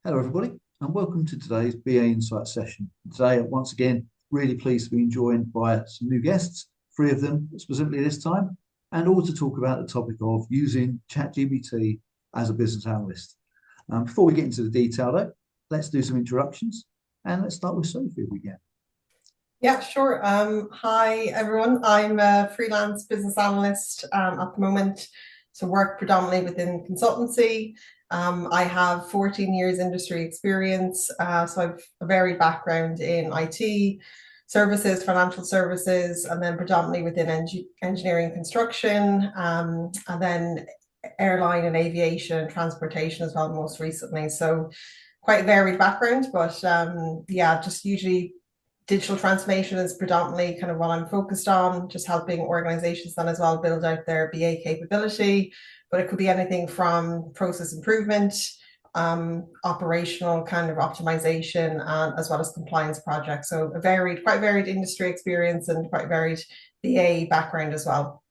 Hello, everybody, and welcome to today's BAInsights session. Today, once again, really pleased to be joined by some new guests, three of them specifically this time, and all to talk about the topic of using ChatGPT as a business analyst. Before we get into the detail, though, let's do some introductions, and let's start with Sophie if we can. Yeah, sure. Hi, everyone. I'm a freelance business analyst at the moment, so work predominantly within consultancy. I have 14 years industry experience, so I've a varied background in IT services, financial services, and then predominantly within engineering and construction, and then airline and aviation and transportation as well, most recently. So quite a varied background, but yeah, just usually digital transformation is predominantly kind of what I'm focused on, just helping organizations then as well build out their BA capability. But it could be anything from process improvement, operational kind of optimization, and as well as compliance projects. So quite varied industry experience and quite varied BA background as well.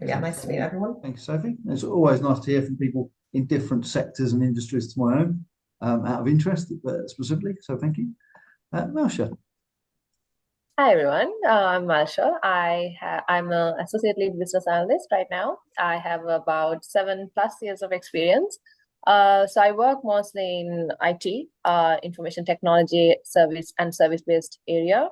Yeah, nice to meet everyone. Thanks, Sophie. It's always nice to hear from people in different sectors and industries to my own, out of interest specifically. So thank you. Malsha. Hi everyone, I'm Malsha. I'm an associate lead business analyst right now. I have about 7+ years of experience. So I work mostly in IT, information technology, service-based area.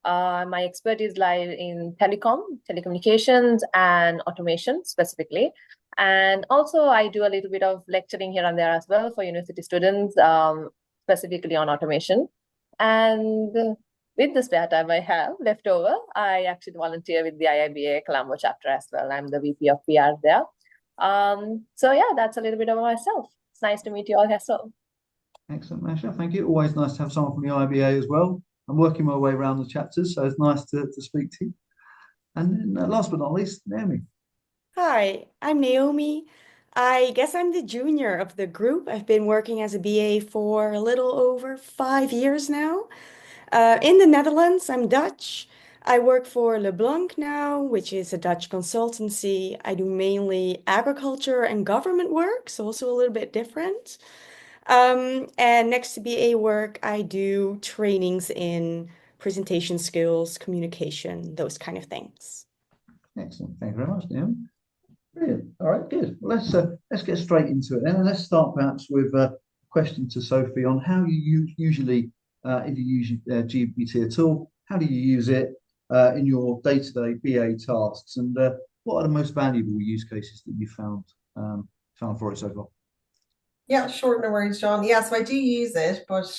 My expertise lies in telecommunications, and automation specifically. And also I do a little bit of lecturing here and there as well for university students, specifically on automation. And with the spare time I have left over, I actually volunteer with the IIBA Colombo chapter as well. I'm the VP of PR there. So yeah, that's a little bit about myself. It's nice to meet you all here. So Excellent, Malsha. Thank you. Always nice to have someone from the IIBA as well. I'm working my way around the chapters, so it's nice to speak to you. And then last but not least, Naomi. Hi, I'm Naomi. I guess I'm the junior of the group. I've been working as a BA for a little over 5 years now. In the Netherlands, I'm Dutch. I work for Blanc now, which is a Dutch consultancy. I do mainly agriculture and government work, so also a little bit different. And next to BA work, I do trainings in presentation skills, communication, those kind of things. Excellent. Thank you very much, Naomi. Brilliant. All right, good. Well, let's get straight into it then, and let's start perhaps with a question to Sophie on how you usually, if you use GPT at all, how do you use it in your day-to-day BA tasks, and what are the most valuable use cases that you found for it so far? Yeah, sure, no worries, John. Yeah, so I do use it, but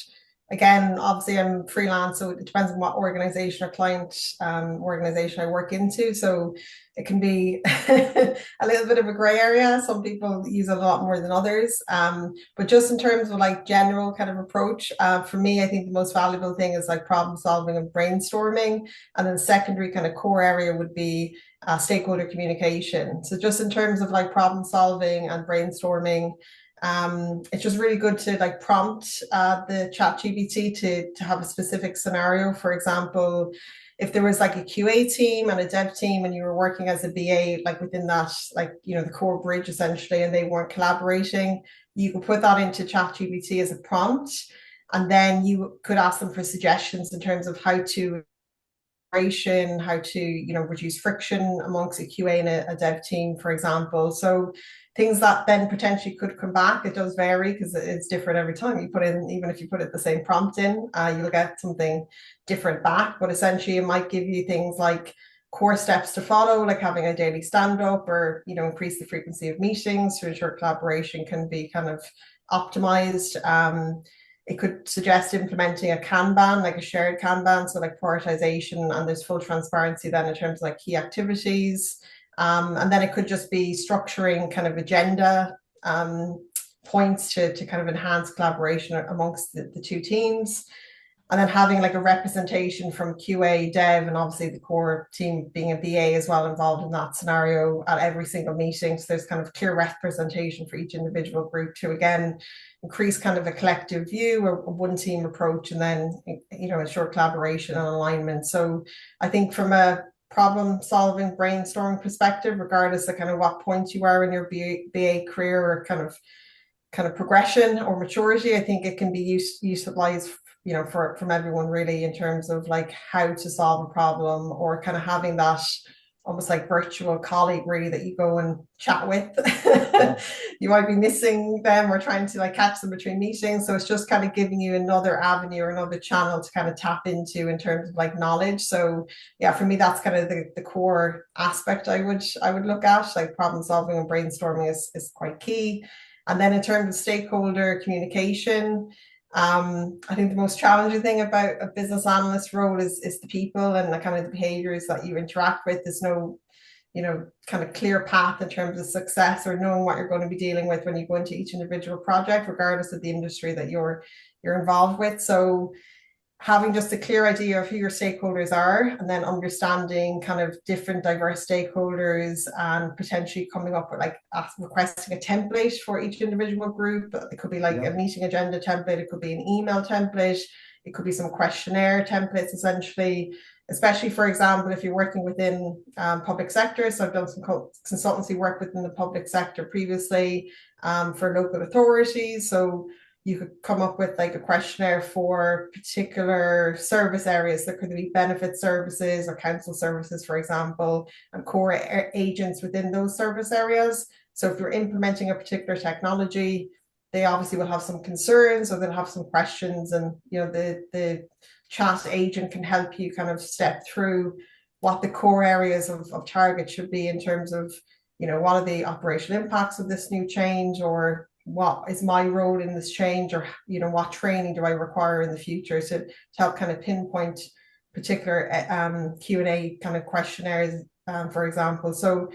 again, obviously I'm freelance, so it depends on what organization or client organization I work into. So it can be a little bit of a gray area. Some people use it a lot more than others. But just in terms of like general kind of approach, for me, I think the most valuable thing is like problem solving and brainstorming. And then secondary kind of core area would be stakeholder communication. So just in terms of like problem solving and brainstorming, it's just really good to like prompt the ChatGPT to have a specific scenario. For example, if there was like a QA team and a dev team and you were working as a BA, like within that, like, you know, the core bridge essentially, and they weren't collaborating, you could put that into ChatGPT as a prompt, and then you could ask them for suggestions in terms of how to reduce friction amongst a QA and a dev team, for example. So things that then potentially could come back. It does vary because it's different every time you put in, even if you put it the same prompt in, you'll get something different back. But essentially, it might give you things like core steps to follow, like having a daily stand-up, or, you know, increase the frequency of meetings to ensure collaboration can be kind of optimized. It could suggest implementing a Kanban, like a shared Kanban, so like prioritization, and there's full transparency then in terms of like key activities. And then it could just be structuring kind of agenda points to kind of enhance collaboration amongst the two teams. And then having like a representation from QA, dev, and obviously the core team being a BA as well involved in that scenario at every single meeting. So there's kind of clear representation for each individual group to, again, increase kind of a collective view or one team approach, and then, you know, ensure collaboration and alignment. So I think from a problem solving brainstorming perspective, regardless of kind of what point you are in your BA career or kind of kind of progression or maturity. I think it can be utilized, you know, from everyone really, in terms of like how to solve a problem, or kind of having that almost like virtual colleague really that you go and chat with. You might be missing them or trying to like catch them between meetings. So it's just kind of giving you another avenue or another channel to kind of tap into in terms of like knowledge. So yeah, for me, that's kind of the core aspect I would look at. Like problem solving and brainstorming is quite key. And then in terms of stakeholder communication, I think the most challenging thing about a business analyst role is the people and the kind of the behaviors that you interact with. There's no, you know, kind of clear path in terms of success or knowing what you're going to be dealing with when you go into each individual project, regardless of the industry that you're involved with. So having just a clear idea of who your stakeholders are, and then understanding kind of different diverse stakeholders, and potentially coming up with like requesting a template for each individual group. It could be like a meeting agenda template, it could be an email template, it could be some questionnaire templates essentially, especially for example if you're working within public sector. So I've done some consultancy work within the public sector previously, for local authorities. So you could come up with like a questionnaire for particular service areas. There could be benefit services or council services, for example, and core agents within those service areas. So if you're implementing a particular technology, they obviously will have some concerns, or they'll have some questions, and you know the chat agent can help you kind of step through what the core areas of target should be in terms of, you know, what are the operational impacts of this new change, or what is my role in this change, or, you know, what training do I require in the future, to help kind of pinpoint particular Q&A kind of questionnaires, for example. So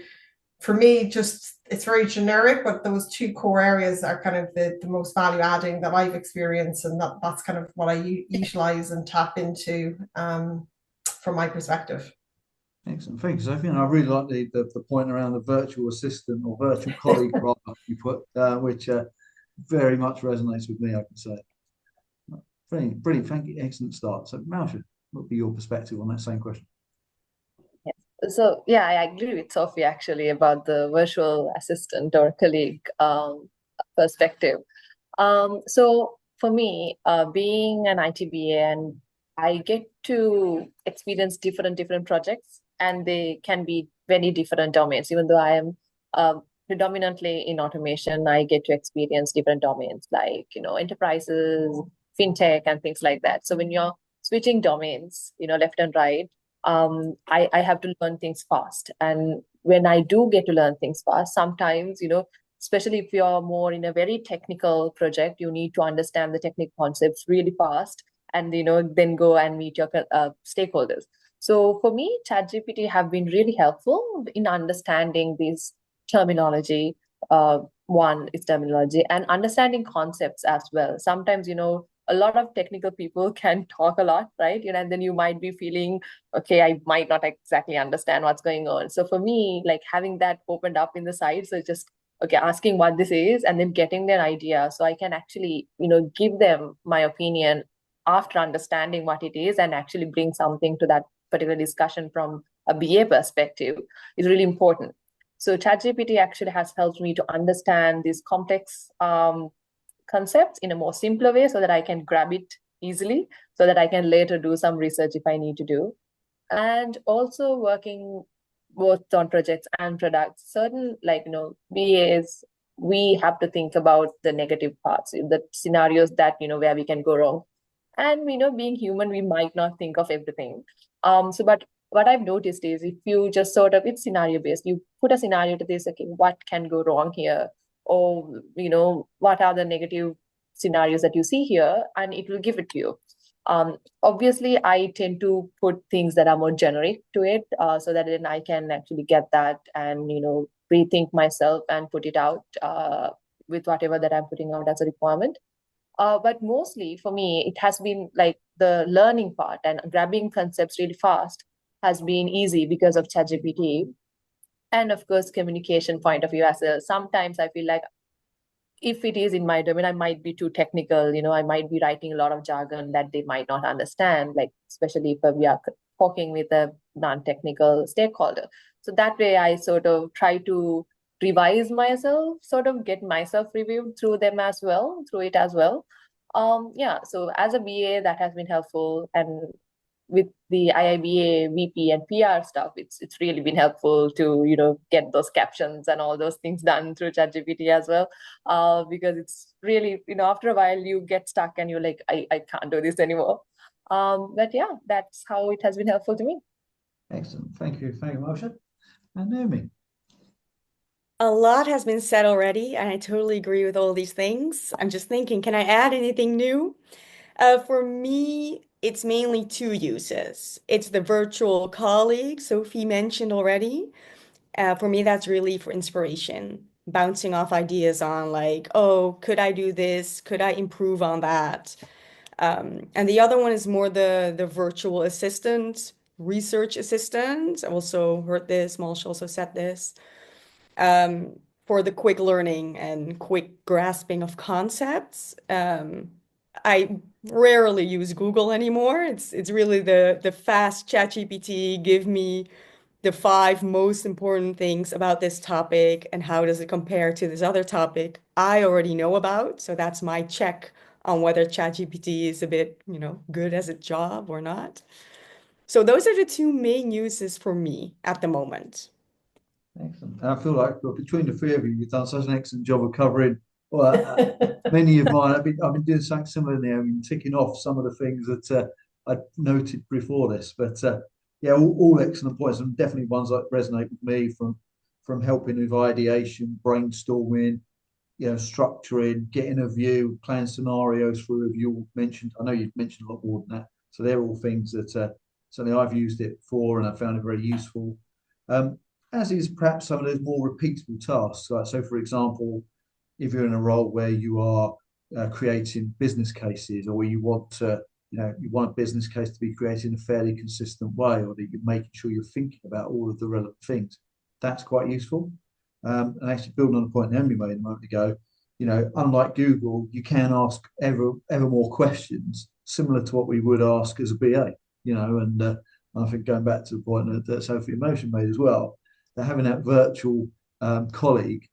for me, just it's very generic, but those two core areas are kind of the most value adding that I've experienced, and that's kind of what I utilize and tap into from my perspective. Excellent, thank you, Sophie. And I really like the point around the virtual assistant or virtual colleague rather you put, which very much resonates with me, I can say. Brilliant, thank you, excellent start. So Malsha, what would be your perspective on that same question? So yeah, I agree with Sophie actually about the virtual assistant or colleague perspective. So for me, being an ITBA, and I get to experience different projects, and they can be very different domains. Even though I am predominantly in automation, I get to experience different domains like, you know, enterprises, fintech, and things like that. So when you're switching domains, you know, left and right, I have to learn things fast. And when I do get to learn things fast, sometimes, you know, especially if you're more in a very technical project, you need to understand the technical concepts really fast, and, you know, then go and meet your stakeholders. So for me, ChatGPT have been really helpful in understanding this terminology. One is terminology, and understanding concepts as well. Sometimes, you know, a lot of technical people can talk a lot, right? You know, and then you might be feeling, okay, I might not exactly understand what's going on. So for me, like having that opened up in the side, so just, okay, asking what this is, and then getting their idea, so I can actually, you know, give them my opinion after understanding what it is, and actually bring something to that particular discussion from a BA perspective is really important. So ChatGPT actually has helped me to understand these complex concepts in a more simpler way, so that I can grab it easily, so that I can later do some research if I need to do. And also working both on projects and products, certain, like, you know, BAs, we have to think about the negative parts, the scenarios that, you know, where we can go wrong. And, you know, being human, we might not think of everything. But what I've noticed is, if you just sort of, it's scenario based, you put a scenario to this, okay, what can go wrong here? Or, you know, what are the negative scenarios that you see here? And it will give it to you. Obviously, I tend to put things that are more generic to it, so that then I can actually get that and, you know, rethink myself and put it out with whatever that I'm putting out as a requirement. But mostly for me, it has been like the learning part and grabbing concepts really fast has been easy because of ChatGPT. And of course, communication point of view as well. Sometimes I feel like if it is in my domain, I might be too technical, you know, I might be writing a lot of jargon that they might not understand, like especially if we are talking with a non-technical stakeholder. So that way I sort of try to revise myself, sort of get myself reviewed through them as well, through it as well. Yeah, so as a BA, that has been helpful. And with the IIBA VP and PR stuff, it's really been helpful to, you know, get those captions and all those things done through ChatGPT as well. Because it's really, you know, after a while you get stuck and you're like, I can't do this anymore. But yeah, that's how it has been helpful to me. Excellent. Thank you, Malsha. And Naomi. A lot has been said already, and I totally agree with all these things. I'm just thinking, can I add anything new? For me, it's mainly two uses. It's the virtual colleague Sophie mentioned already. For me, that's really for inspiration, bouncing off ideas on like, oh, could I do this? Could I improve on that? And the other one is more the virtual assistant, research assistant. I also heard this, Malsha also said this, for the quick learning and quick grasping of concepts. I rarely use Google anymore. It's really the fast ChatGPT, give me the 5 most important things about this topic and how does it compare to this other topic I already know about. So that's my check on whether ChatGPT is a bit, you know, good as a job or not. So those are the 2 main uses for me at the moment. Excellent. And I feel like, well, between the three of you, you've done such an excellent job of covering many of mine. I've been doing something similar now. I've been ticking off some of the things that I noted before this. But yeah, all excellent points, and definitely ones that resonate with me from helping with ideation, brainstorming, you know, structuring, getting a view, plan scenarios for review. Mentioned, I know you've mentioned a lot more than that. So they're all things that certainly I've used it for, and I found it very useful. As is perhaps some of those more repeatable tasks. Like, so, for example, if you're in a role where you are creating business cases, or you want to, you know, you want a business case to be created in a fairly consistent way, or that you're making sure you're thinking about all of the relevant things, that's quite useful. And actually, building on the point Naomi made a moment ago, you know, unlike Google, you can ask ever more questions similar to what we would ask as a BA. You know, and I think going back to the point that Sophie Emotion made as well, that having that virtual colleague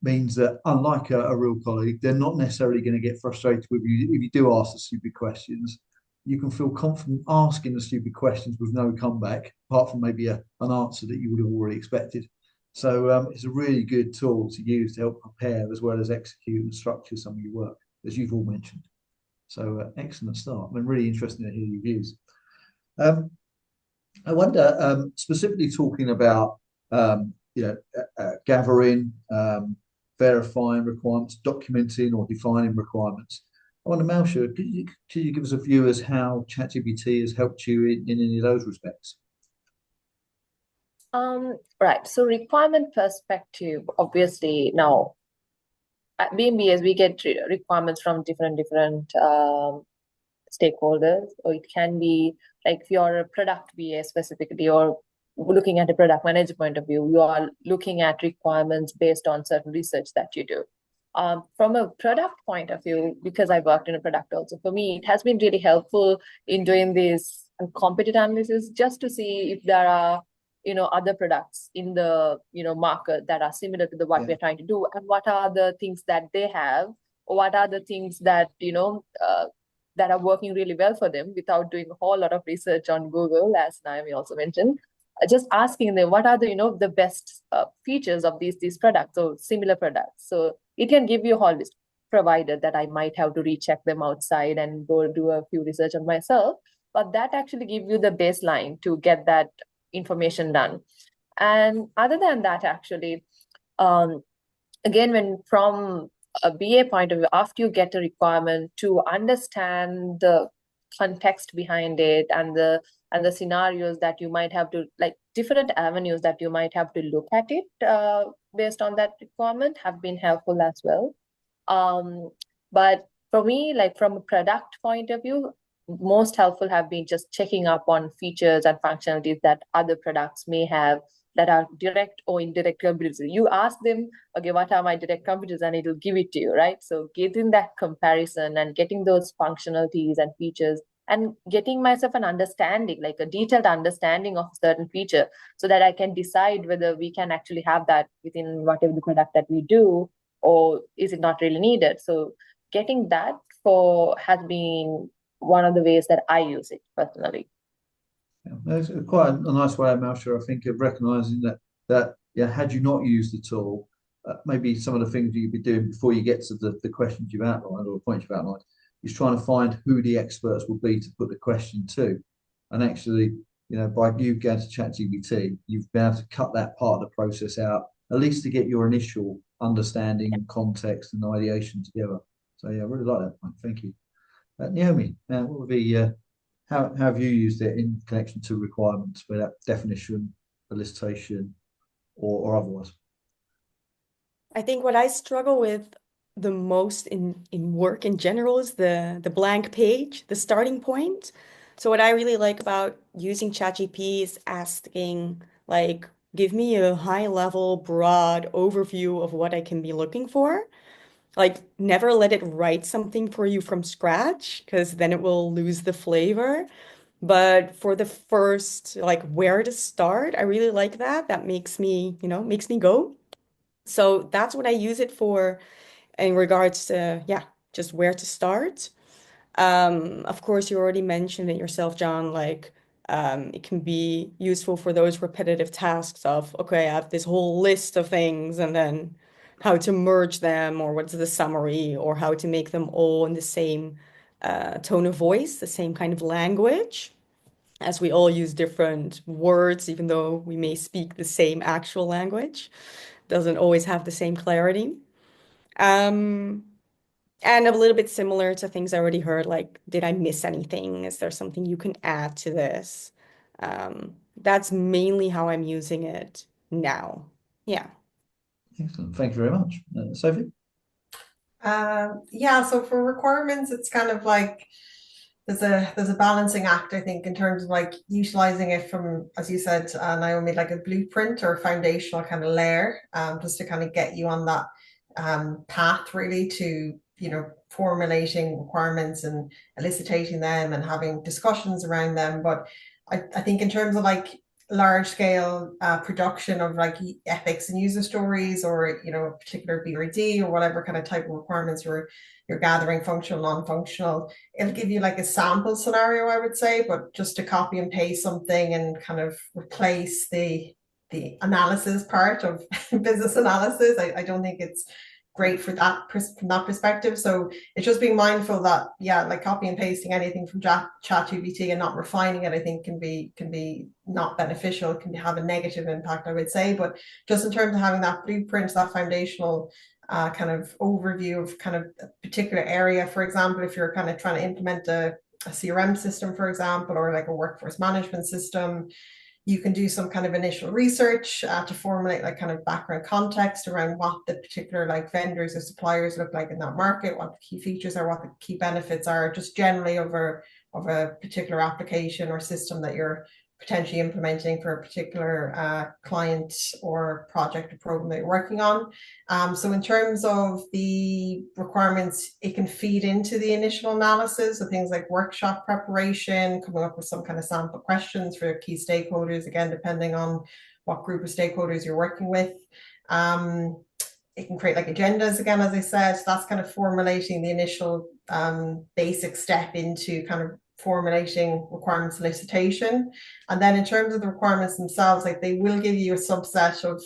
means that, unlike a real colleague, they're not necessarily going to get frustrated with you if you do ask the stupid questions. You can feel confident asking the stupid questions with no comeback, apart from maybe an answer that you would have already expected. So it's a really good tool to use to help prepare as well as execute and structure some of your work, as you've all mentioned. So excellent start. I'm really interested to hear your views. I wonder, specifically talking about gathering, verifying requirements, documenting or defining requirements. I wonder, Malsha, could you give us a view as how ChatGPT has helped you in any of those respects? Right. So requirement perspective, obviously now, at BMBS, we get requirements from different stakeholders, or it can be like if you're a product BA specifically, or looking at a product manager point of view, you are looking at requirements based on certain research that you do. From a product point of view, because I worked in a product also, for me, it has been really helpful in doing this competitive analysis just to see if there are, you know, other products in the, you know, market that are similar to what we're trying to do, and what are the things that they have, or what are the things that, you know, that are working really well for them without doing a whole lot of research on Google, as Naomi also mentioned. Just asking them what are the, you know, the best features of these products or similar products. So it can give you a whole list, provided that I might have to recheck them outside and go do a few research on myself. But that actually gives you the baseline to get that information done. And other than that, actually, again, when from a BA point of view, after you get a requirement, to understand the context behind it and the scenarios that you might have to, like different avenues that you might have to look at it based on that requirement, have been helpful as well. But for me, like from a product point of view, most helpful have been just checking up on features and functionalities that other products may have that are direct or indirect competitors. You ask them, okay, what are my direct competitors, and it'll give it to you, right? So getting that comparison and getting those functionalities and features and getting myself an understanding, like a detailed understanding of a certain feature, so that I can decide whether we can actually have that within whatever the product that we do, or is it not really needed. So getting that has been one of the ways that I use it personally. Yeah, that's quite a nice way, Malsha, I think, of recognizing that yeah, had you not used the tool, maybe some of the things you'd be doing before you get to the questions you've outlined or the points you've outlined is trying to find who the experts will be to put the question to. And actually, by you going to ChatGPT, you've been able to cut that part of the process out, at least to get your initial understanding and context and ideation together. So yeah, I really like that point. Thank you. Naomi, what would be how have you used it in connection to requirements, whether that definition, elicitation, or otherwise? I think what I struggle with the most in work in general is the blank page, the starting point. So what I really like about using ChatGPT is asking, like, give me a high level, broad overview of what I can be looking for. Like, never let it write something for you from scratch, because then it will lose the flavor. But for the first, like, where to start, I really like that. That makes me, makes me go. So that's what I use it for in regards to, yeah, just where to start. Of course, you already mentioned it yourself, John, like it can be useful for those repetitive tasks of, okay, I have this whole list of things and then how to merge them or what's the summary or how to make them all in the same tone of voice, the same kind of language, as we all use different words, even though we may speak the same actual language, doesn't always have the same clarity. Um, and a little bit similar to things I already heard, like, did I miss anything? Is there something you can add to this? That's mainly how I'm using it now. Yeah. Excellent. Thank you very much. Sophie? Yeah, so for requirements, it's kind of like there's a balancing act, I think, in terms of like utilizing it from, as you said, Naomi, like a blueprint or a foundational kind of layer, just to kind of get you on that path really to, formulating requirements and eliciting them and having discussions around them. But I think in terms of like large scale production of like ethics and user stories, or a particular BRD or whatever kind of type of requirements you're gathering, functional, non-functional, it'll give you like a sample scenario, I would say. But just to copy and paste something and kind of replace the analysis part of business analysis, I don't think it's great for that from that perspective. So it's just being mindful that, yeah, like copy and pasting anything from ChatGPT and not refining it, I think can be not beneficial, can have a negative impact, I would say. But just in terms of having that blueprint, that foundational kind of overview of kind of a particular area, for example, if you're kind of trying to implement a CRM system, for example, or like a workforce management system, you can do some kind of initial research to formulate like kind of background context around what the particular like vendors or suppliers look like in that market, what the key features are, what the key benefits are, just generally of a particular application or system that you're potentially implementing for a particular client or project or program that you're working on. So in terms of the requirements, it can feed into the initial analysis. So things like workshop preparation, coming up with some kind of sample questions for your key stakeholders, again, depending on what group of stakeholders you're working with. It can create like agendas, again, as I said. So that's kind of formulating the initial basic step into kind of formulating requirement solicitation. And then in terms of the requirements themselves, like they will give you a subset of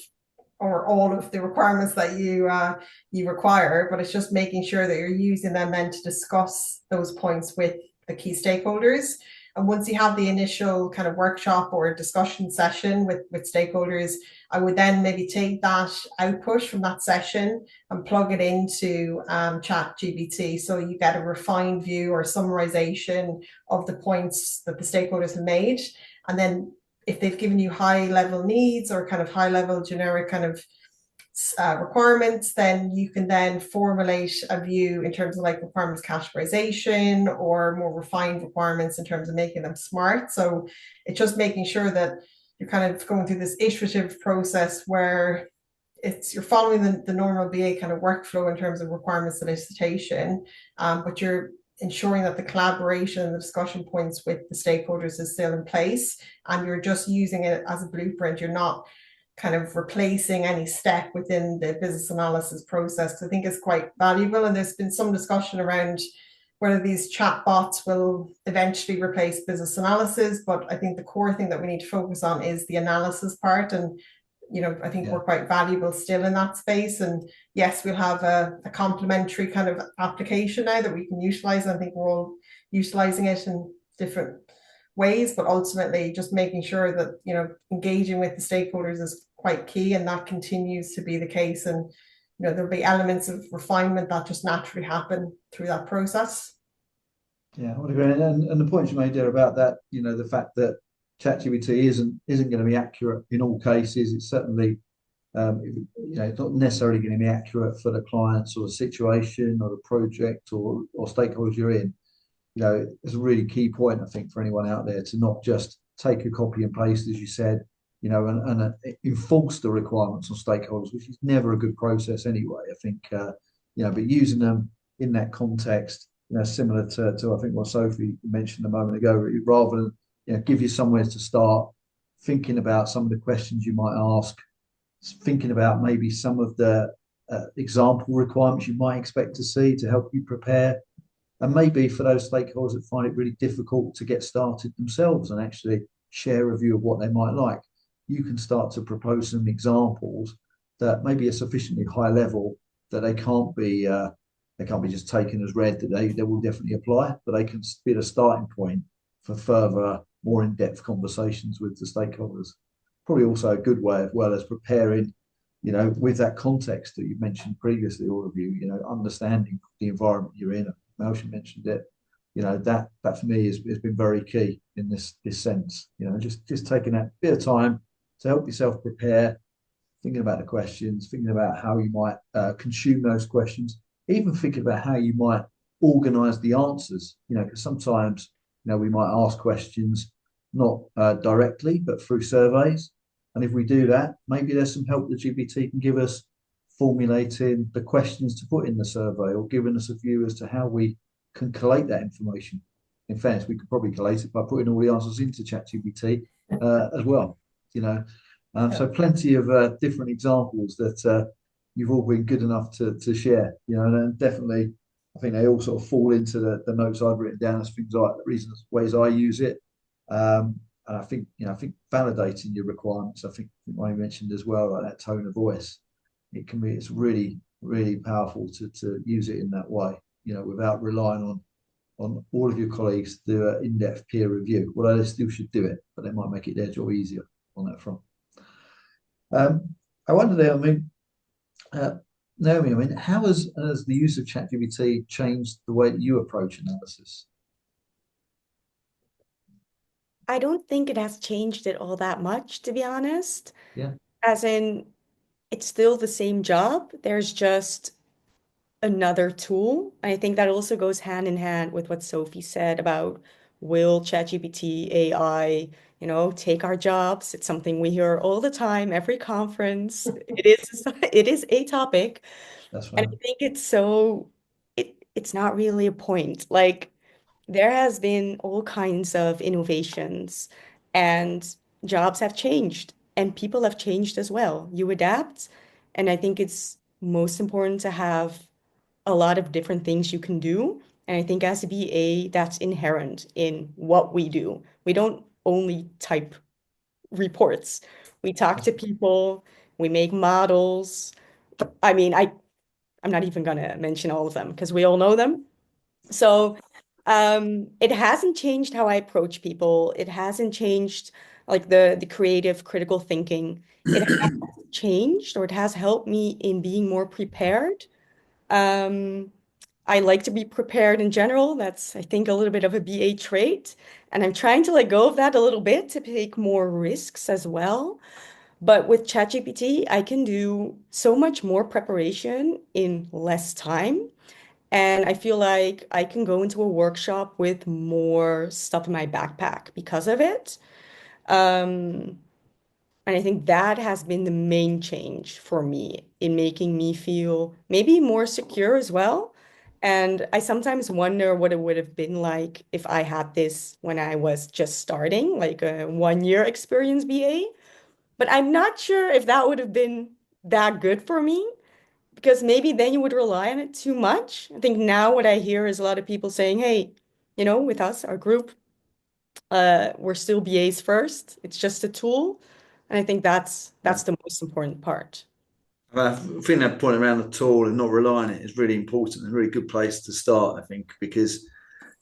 or all of the requirements that you require, but it's just making sure that you're using them then to discuss those points with the key stakeholders. And once you have the initial kind of workshop or discussion session with stakeholders, I would then maybe take that output from that session and plug it into ChatGPT. So you get a refined view or summarization of the points that the stakeholders have made. And then if they've given you high level needs or kind of high level generic kind of requirements, then you can then formulate a view in terms of like requirements categorization or more refined requirements in terms of making them smart. So it's just making sure that you're kind of going through this iterative process where you're following the normal BA kind of workflow in terms of requirements solicitation, but you're ensuring that the collaboration and the discussion points with the stakeholders is still in place, and you're just using it as a blueprint. You're not kind of replacing any step within the business analysis process. I think it's quite valuable. And there's been some discussion around whether these chat bots will eventually replace business analysis. But I think the core thing that we need to focus on is the analysis part. And, you know, I think we're quite valuable still in that space. And yes, we'll have a complementary kind of application now that we can utilize. I think we're all utilizing it in different ways, but ultimately just making sure that, you know, engaging with the stakeholders is quite key, and that continues to be the case. And, you know, there'll be elements of refinement that just naturally happen through that process. Yeah, I would agree. And the point you made there about that, you know, the fact that ChatGPT isn't going to be accurate in all cases. It's certainly, you know, it's not necessarily going to be accurate for the clients or the situation or the project or stakeholders you're in. You know, it's a really key point, I think, for anyone out there to not just take a copy and paste, as you said, you know, and enforce the requirements on stakeholders, which is never a good process anyway. I think, you know, but using them in that context, you know, similar to I think what Sophie mentioned a moment ago, rather than, you know, give you somewhere to start thinking about some of the questions you might ask, thinking about maybe some of the example requirements you might expect to see to help you prepare. And maybe for those stakeholders that find it really difficult to get started themselves and actually share a view of what they might like, you can start to propose some examples that maybe are sufficiently high level that they can't be just taken as read, that they will definitely apply, but they can be the starting point for further, more in-depth conversations with the stakeholders. Probably also a good way, as well as preparing, you know, with that context that you mentioned previously, all of you, you know, understanding the environment you're in. Malsha mentioned it. You know, that for me has been very key in this sense. You know, just taking that bit of time to help yourself prepare, thinking about the questions, thinking about how you might consume those questions, even thinking about how you might organize the answers. You know, because sometimes, you know, we might ask questions not directly, but through surveys. And if we do that, maybe there's some help that GPT can give us formulating the questions to put in the survey, or giving us a view as to how we can collate that information. In fairness, we could probably collate it by putting all the answers into ChatGPT as well. You know, so plenty of different examples that you've all been good enough to share. You know, and definitely, I think they all sort of fall into the notes I've written down as things like the reasons, ways I use it. And I think, you know, I think validating your requirements. I think I mentioned as well, like that tone of voice. It's really, really powerful to use it in that way, you know, without relying on all of your colleagues to do an in-depth peer review, although they still should do it, but they might make it their job easier on that front. I wonder there, I mean, Naomi, I mean, how has the use of ChatGPT changed the way that you approach analysis? I don't think it has changed it all that much, to be honest. Yeah. As in, it's still the same job. There's just another tool. And I think that also goes hand in hand with what Sophie said about will ChatGPT, AI, you know, take our jobs? It's something we hear all the time, every conference. It is a topic. That's And right. I think it's not really a point. Like there has been all kinds of innovations and jobs have changed and people have changed as well. You adapt, and I think it's most important to have a lot of different things you can do. And I think as a BA, that's inherent in what we do. We don't only type reports. We talk to people, we make models. I mean, I'm not even gonna mention all of them because we all know them. So it hasn't changed how I approach people. It hasn't changed like the creative critical thinking. It has changed, or it has helped me in being more prepared. Um, I like to be prepared in general. That's, I think, a little bit of a BA trait. And I'm trying to let go of that a little bit to take more risks as well. But with ChatGPT, I can do so much more preparation in less time. And I feel like I can go into a workshop with more stuff in my backpack because of it. Um, and I think that has been the main change for me in making me feel maybe more secure as well. And I sometimes wonder what it would have been like if I had this when I was just starting, like a 1 year experience BA. But I'm not sure if that would have been that good for me because maybe then you would rely on it too much. I think now what I hear is a lot of people saying, hey, with us, our group, we're still BAs first. It's just a tool. And I think that's the most important part. I think that point around the tool and not relying on it is really important and a really good place to start, I think, because,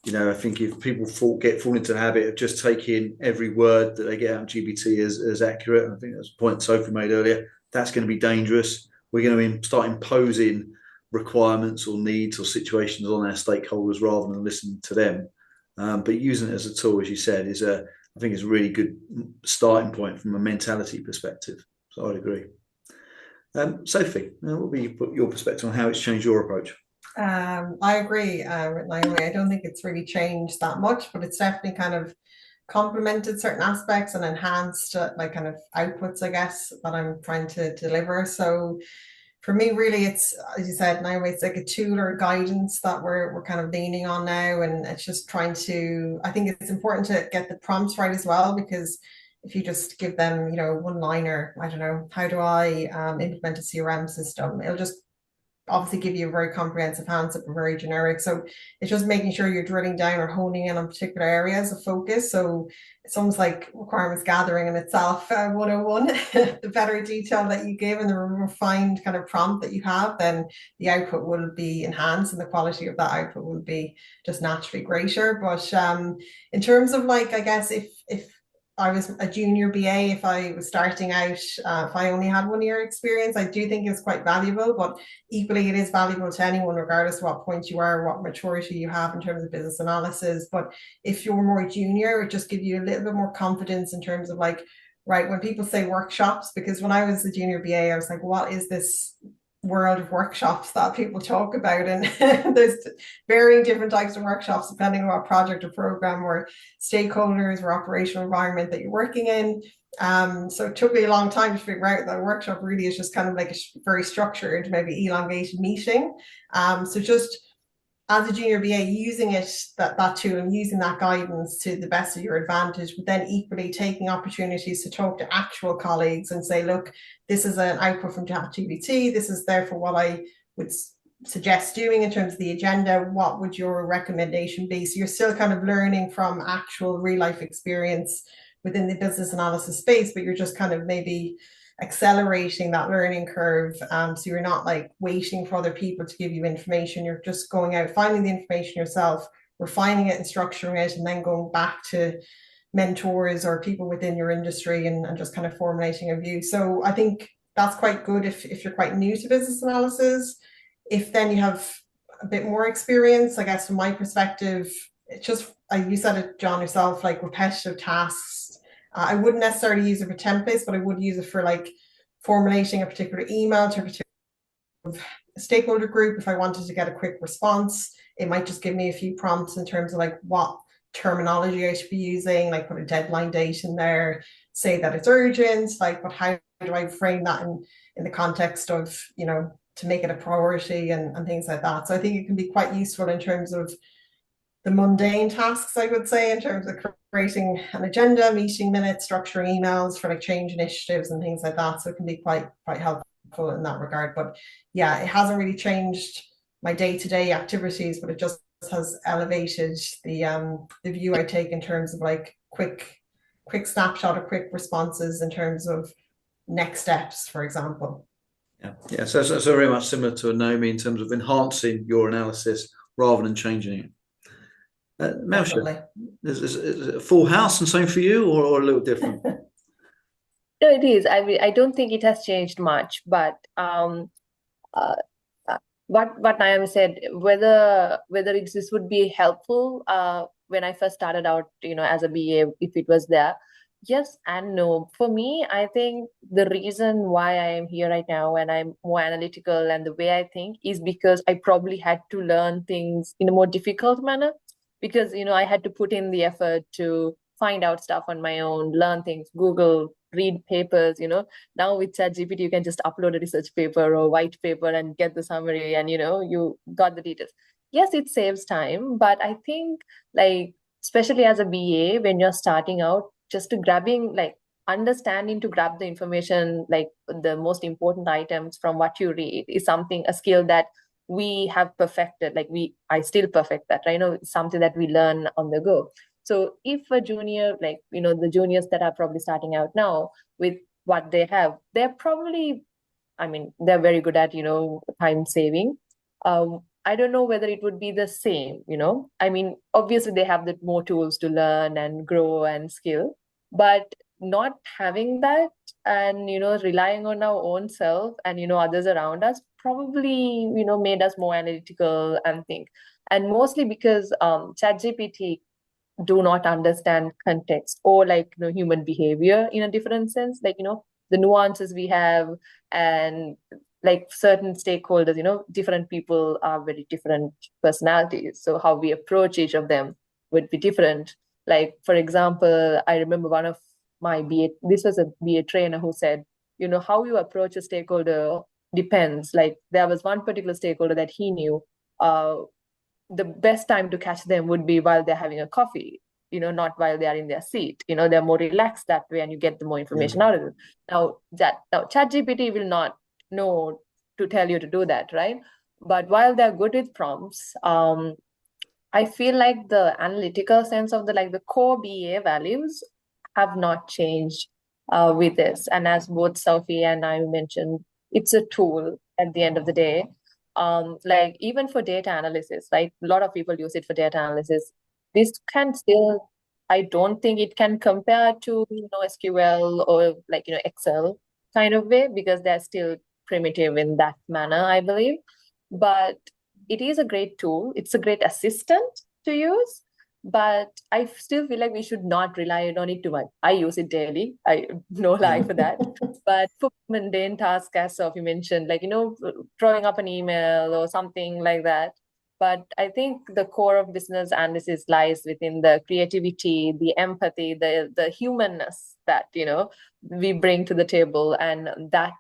I think if people fall into the habit of just taking every word that they get out of GPT as accurate, and I think that's a point Sophie made earlier, that's going to be dangerous. We're going to start imposing requirements or needs or situations on our stakeholders rather than listening to them. But using it as a tool, as you said, I think is a really good starting point from a mentality perspective. So I'd agree. Sophie, what would be your perspective on how it's changed your approach? I agree with Naomi. I don't think it's really changed that much, but it's definitely kind of complemented certain aspects and enhanced like kind of outputs, I guess, that I'm trying to deliver. So for me, really, it's, as you said, Naomi, it's like a tool or guidance that we're kind of leaning on now. And it's just trying to, I think it's important to get the prompts right as well, because if you just give them, one liner, I don't know, how do I implement a CRM system? It'll just obviously give you a very comprehensive answer, but very generic. So it's just making sure you're drilling down or honing in on particular areas of focus. So it's almost like requirements gathering in itself, 101. The better detail that you give and the refined kind of prompt that you have, then the output will be enhanced and the quality of that output will be just naturally greater. But in terms of like, I guess if I was a junior BA, if I was starting out, if I only had 1 year experience, I do think it's quite valuable, but equally it is valuable to anyone, regardless of what point you are, what maturity you have in terms of business analysis. But if you're more junior, it just gives you a little bit more confidence in terms of like, right, when people say workshops, because when I was a junior BA, I was like, what is this world of workshops that people talk about? And there's varying different types of workshops depending on what project or program or stakeholders or operational environment that you're working in. So it took me a long time to figure out that a workshop really is just kind of like a very structured, maybe elongated meeting. So just as a junior BA, using that tool and using that guidance to the best of your advantage, but then equally taking opportunities to talk to actual colleagues and say, look, this is an output from ChatGPT. This is therefore what I would suggest doing in terms of the agenda. What would your recommendation be? So you're still kind of learning from actual real life experience within the business analysis space, but you're just kind of maybe accelerating that learning curve. So you're not like waiting for other people to give you information. You're just going out, finding the information yourself, refining it and structuring it, and then going back to mentors or people within your industry and just kind of formulating a view. So I think that's quite good if you're quite new to business analysis. If then you have a bit more experience, I guess from my perspective, it's just, you said it, John, yourself, like repetitive tasks. I wouldn't necessarily use it for templates, but I would use it for like formulating a particular email to a particular stakeholder group. If I wanted to get a quick response, it might just give me a few prompts in terms of like what terminology I should be using, like put a deadline date in there, say that it's urgent, like, but how do I frame that in the context of, to make it a priority and things like that. So I think it can be quite useful in terms of the mundane tasks, I would say, in terms of creating an agenda, meeting minutes, structuring emails for like change initiatives and things like that. So it can be quite helpful in that regard. But yeah, it hasn't really changed my day-to-day activities, but it just has elevated the view I take in terms of like quick snapshot or quick responses in terms of next steps, for example. Yeah. So very much similar to Naomi in terms of enhancing your analysis rather than changing it. Malsha, is it a full house and same for you, or a little different? No, it is. I don't think it has changed much, but what Naomi said, whether this would be helpful when I first started out, as a BA, if it was there, yes and no. For me, I think the reason why I am here right now and I'm more analytical and the way I think is because I probably had to learn things in a more difficult manner. Because, I had to put in the effort to find out stuff on my own, learn things, Google, read papers, Now with ChatGPT, you can just upload a research paper or white paper and get the summary and, you got the details. yes, it saves time, but I think like especially as a BA, when you're starting out, just to grabbing like understanding to grab the information, like the most important items from what you read is something, a skill that we have perfected. Like I still perfect that, right? It's something that we learn on the go. So if a junior, like, the juniors that are probably starting out now with what they have, they're probably, I mean, they're very good at, time saving. I don't know whether it would be the same, I mean, obviously they have the more tools to learn and grow and skill, but not having that and, relying on our own self and, others around us probably, made us more analytical and think. And mostly because ChatGPT do not understand context or like human behavior in a different sense, like the nuances we have, and like certain stakeholders, different people are very different personalities, so how we approach each of them would be different. Like for example, I remember one of my this was a BA trainer who said, how you approach a stakeholder depends. Like there was one particular stakeholder that he knew, the best time to catch them would be while they're having a coffee, not while they are in their seat. They're more relaxed that way and you get the more information out of them. Now ChatGPT will not know to tell you to do that, right? But while they're good with prompts, I feel like the analytical sense of the core BA values have not changed with this. And as both Sophie and I mentioned, it's a tool at the end of the day. Like even for data analysis, right? A lot of people use it for data analysis. This can still, I don't think it can compare to, SQL or Excel kind of way, because they're still primitive in that manner, I believe. But it is a great tool. It's a great assistant to use, but I still feel like we should not rely on it too much. I use it daily. I no lie for that. But for mundane tasks, as Sophie mentioned, like, drawing up an email or something like that. But I think the core of business analysis lies within the creativity, the empathy, the humanness that, we bring to the table. And that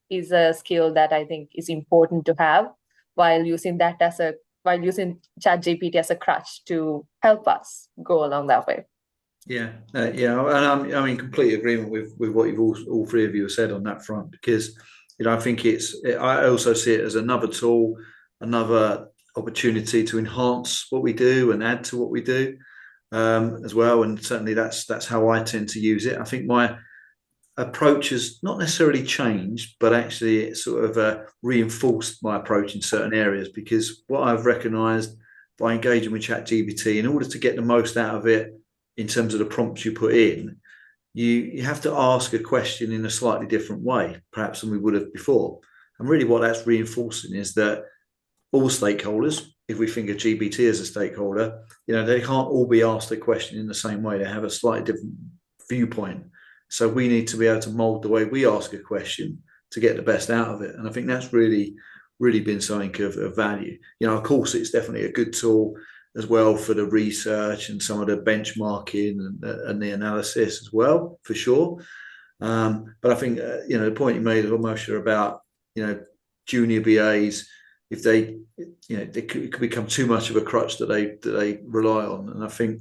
is a skill that I think is important to have, while using ChatGPT as a crutch to help us go along that way. Yeah, and I'm in complete agreement with what you've all three of you have said on that front, because I think I also see it as another tool, another opportunity to enhance what we do and add to what we do as well. And certainly that's how I tend to use it. I think my approach has not necessarily changed, but actually it sort of reinforced my approach in certain areas, because what I've recognised by engaging with ChatGPT, in order to get the most out of it in terms of the prompts you put in, you have to ask a question in a slightly different way, perhaps than we would have before. And really what that's reinforcing is that all stakeholders, if we think of GPT as a stakeholder, they can't all be asked a question in the same way. They have a slightly different viewpoint. So we need to be able to mold the way we ask a question to get the best out of it. And I think that's really, really been something of value. Of course, it's definitely a good tool as well for the research and some of the benchmarking and the analysis as well, for sure. But I think, the point you made, Malsha, about, junior BAs, if they could become too much of a crutch that they rely on. And I think,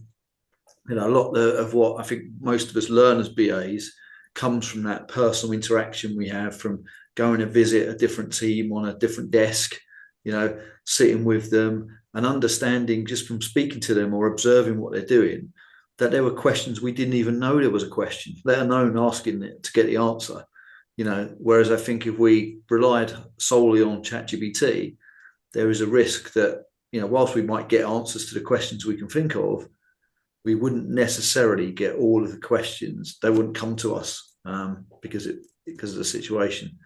a lot of what I think most of us learn as BAs comes from that personal interaction we have, from going to visit a different team on a different desk, sitting with them and understanding just from speaking to them or observing what they're doing, that there were questions we didn't even know there was a question, let alone asking it to get the answer. Whereas I think if we relied solely on ChatGPT, there is a risk that, whilst we might get answers to the questions we can think of, we wouldn't necessarily get all of the questions. They wouldn't come to us because of the situation.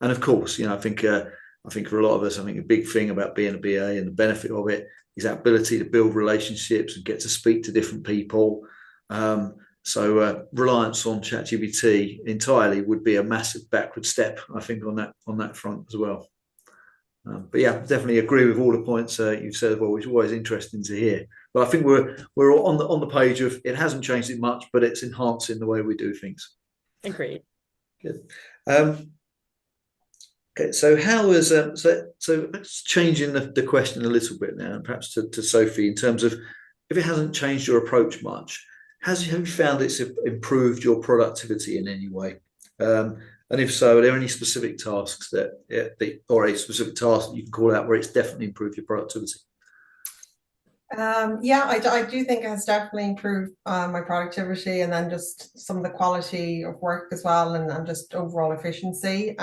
And of course, I think for a lot of us, I think a big thing about being a BA and the benefit of it is that ability to build relationships and get to speak to different people. So reliance on ChatGPT entirely would be a massive backward step, I think, on that front as well. But yeah, definitely agree with all the points you've said as well, which is always interesting to hear. But I think we're on the page of it hasn't changed it much, but it's enhancing the way we do things. Agreed. Good. Okay, so how is so let's changing the question a little bit now, and perhaps to Sophie, in terms of if it hasn't changed your approach much, have you found it's improved your productivity in any way? And if so, are there any specific tasks or a specific task that you can call out where it's definitely improved your productivity? Yeah, I do think it has definitely improved my productivity, and then just some of the quality of work as well, and just overall efficiency.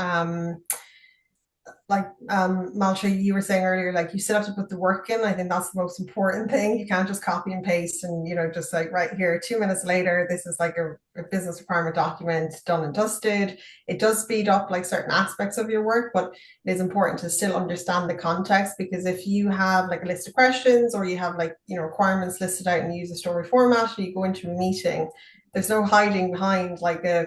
Like Malsha, you were saying earlier, like you still have to put the work in. I think that's the most important thing. You can't just copy and paste and, just like right here, 2 minutes later, this is like a business requirement document done and dusted. It does speed up like certain aspects of your work, but it is important to still understand the context, because if you have like a list of questions, or you have like, requirements listed out and you use a story format, and you go into a meeting, there's no hiding behind like a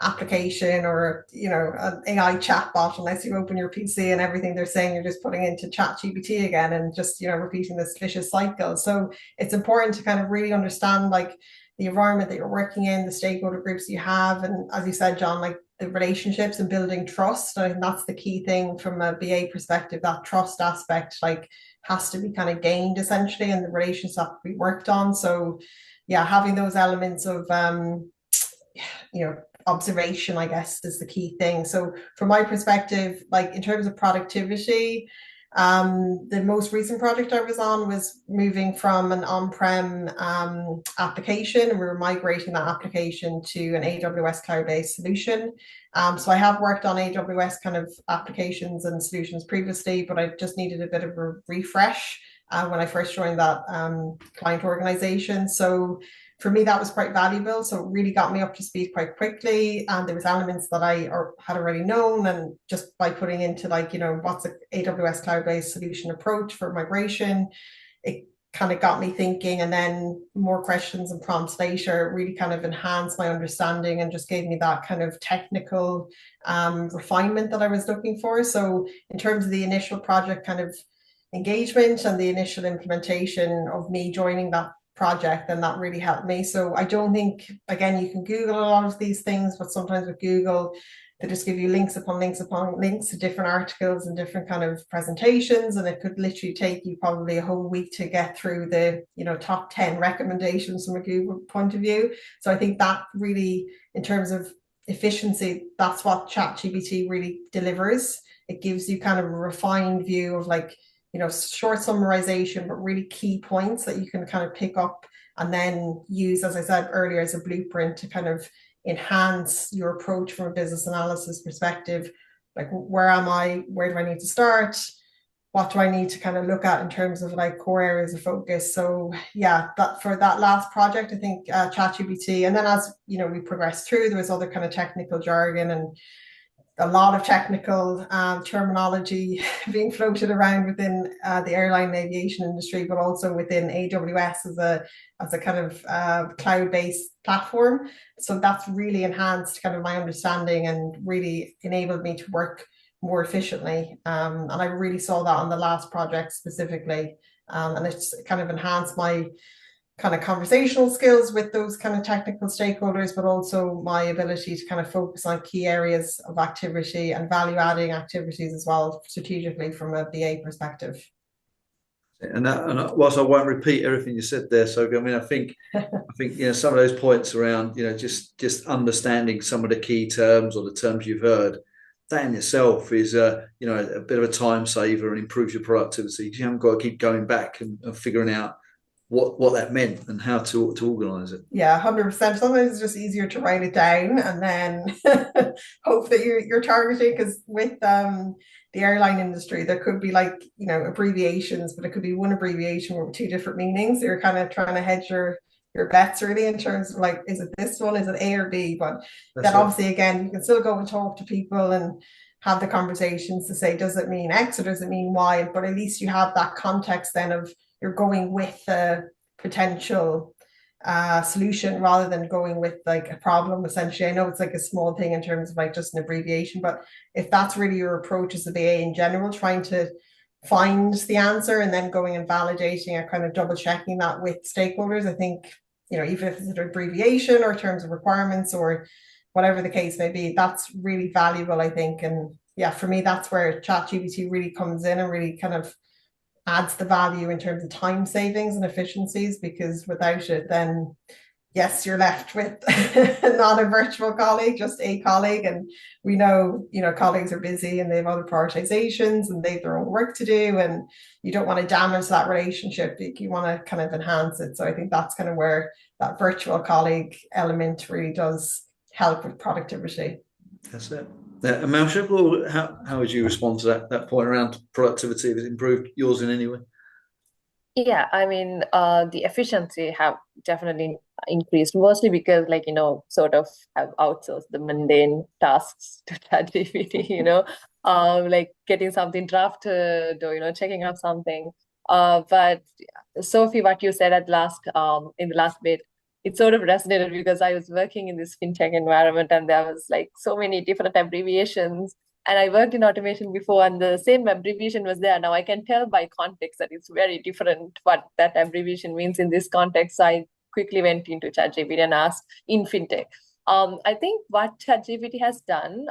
application or an AI chatbot, unless you open your PC and everything they're saying you're just putting into ChatGPT again, and just repeating this vicious cycle. So it's important to kind of really understand like the environment that you're working in, the stakeholder groups you have, and as you said, John, like the relationships and building trust. I think that's the key thing from a BA perspective. That trust aspect like has to be kind of gained essentially, and the relationships have to be worked on. So yeah, having those elements of observation, I guess, is the key thing. So from my perspective, like in terms of productivity, the most recent project I was on was moving from an on-prem application, and we were migrating that application to an AWS cloud-based solution. So I have worked on AWS kind of applications and solutions previously, but I just needed a bit of a refresh when I first joined that client organization. So for me, that was quite valuable. So it really got me up to speed quite quickly. And there was elements that I had already known. And just by putting into like, what's an AWS cloud-based solution approach for migration, it kind of got me thinking. And then more questions and prompts later really kind of enhanced my understanding and just gave me that kind of technical refinement that I was looking for. So in terms of the initial project kind of engagement and the initial implementation of me joining that project, then that really helped me. So I don't think, again, you can Google a lot of these things, but sometimes with Google, they just give you links upon links upon links to different articles and different kind of presentations, and it could literally take you probably a whole week to get through the top 10 recommendations from a Google point of view. So I think that really, in terms of efficiency, that's what ChatGPT really delivers. It gives you kind of a refined view of like short summarization, but really key points that you can kind of pick up and then use, as I said earlier, as a blueprint to kind of enhance your approach from a business analysis perspective. Like, where am I? Where do I need to start? What do I need to kind of look at in terms of like core areas of focus? So yeah, that for that last project, I think ChatGPT, and then as we progressed through, there was other kind of technical jargon and a lot of technical terminology being floated around within the airline and aviation industry, but also within AWS as a kind of cloud-based platform. So that's really enhanced kind of my understanding and really enabled me to work more efficiently. And I really saw that on the last project specifically. And it's kind of enhanced my kind of conversational skills with those kind of technical stakeholders, but also my ability to kind of focus on key areas of activity and value adding activities as well, strategically from a BA perspective. And whilst I won't repeat everything you said there, so I mean, I think some of those points around just understanding some of the key terms or the terms you've heard, that in itself is a bit of a time saver and improves your productivity. You haven't got to keep going back and figuring out what that meant and how to organize it. Yeah, 100%. Sometimes it's just easier to write it down and then hope that you're targeting, because with the airline industry, there could be like abbreviations, but it could be one abbreviation with two different meanings. So you're kind of trying to hedge your bets really in terms of like, is it this one, is it A or B? But then obviously again, you can still go and talk to people and have the conversations to say, does it mean X or does it mean Y? But at least you have that context then of you're going with a potential solution rather than going with like a problem, essentially. I know it's like a small thing in terms of like just an abbreviation, but if that's really your approach as a BA in general, trying to find the answer and then going and validating or kind of double checking that with stakeholders, I think, even if it's an abbreviation or terms of requirements or whatever the case may be, that's really valuable, I think. And yeah, for me, that's where ChatGPT really comes in and really kind of adds the value in terms of time savings and efficiencies, because without it, then yes, you're left with not a virtual colleague, just a colleague. And we know, colleagues are busy and they have other prioritizations and they have their own work to do. And you don't want to damage that relationship. You want to kind of enhance it. So I think that's kind of where that virtual colleague element really does help with productivity. That's it. And Malsha, well, how would you respond to that point around productivity? Has it improved yours in any way? Yeah, I mean, the efficiency have definitely increased, mostly because, like, sort of have outsourced the mundane tasks to ChatGPT, like getting something drafted or, checking up something. But Sophie, what you said at last, in the last bit, it sort of resonated because I was working in this fintech environment and there was like so many different abbreviations. And I worked in automation before, and the same abbreviation was there. Now I can tell by context that it's very different what that abbreviation means in this context. So I quickly went into ChatGPT and asked in fintech. I think what ChatGPT has done,